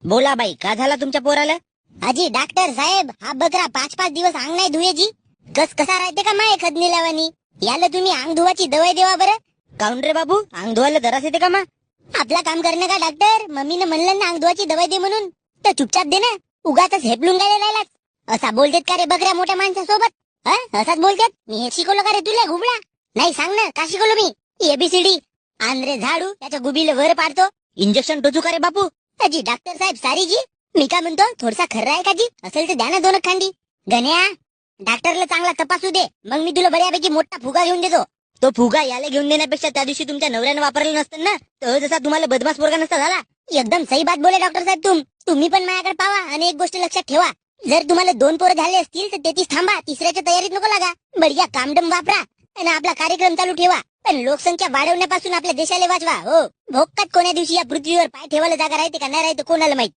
बोला बाई, का झाला तुमच्या पोराला? अजी डॉक्टर साहेब, हा बकरा 5-5 दिवस अंग नाही धुयेजी. कसा राहते का माय खत निलावानी. याला तुम्ही अंग धुवाची दवाई देवा बरं. काऊन रे बाबू, अंग धुवायला जरास येते का मा? आपला काम करणं का डॉक्टर. मम्मीनं म्हणलं ना अंग धुवाची दवाई दे म्हणून, तर चुपचाप दे ना. उगाच हेपलून गायला राहिलास. असा बोलतेत का रे बकऱ्या मोठ्या माणसासोबत? असाच बोलतेत. मी हे शिकवलं का रे तुला घुबळा? नाही सांग ना, का शिकवलं मी? एबीसीडी. आंध्रे झाडू त्याच्या गुबीला वर पाडतो. इंजेक्शन टोचू का रे बापू? अजी डॉक्टर साहेब सारी जी. मी काय म्हणतो, थोडसा खर्रा आहे का जी? असेल तर द्या ना 2 खांडी. गण्या, डॉक्टरला चांगला तपासू दे, मग मी तुला बऱ्यापैकी मोठा फुगा घेऊन देतो. तो फुगा याला घेऊन देण्यापेक्षा त्या दिवशी तुमच्या नवऱ्यानं वापरलं नसतं ना, तर जसा तुम्हाला बदमाश पोरगा नसता झाला. एकदम सही बात बोले डॉक्टर साहेब तुम्ही पण माझ्याकडे पावा आणि एक गोष्ट लक्षात ठेवा. जर तुम्हाला 2 पोरं झाले असतील तर तेथीच थांबा, तिसऱ्याच्या तयारीत नको लागा. बढिया कामडम वापरा आणि आपला कार्यक्रम चालू ठेवा. पण लोकसंख्या वाढवण्यापासून आपल्या देशाला वाचवा. हो, भोकात कोण्या दिवशी या पृथ्वीवर पाय ठेवायला जागा राहते का नाही राहते कोणाला माहित.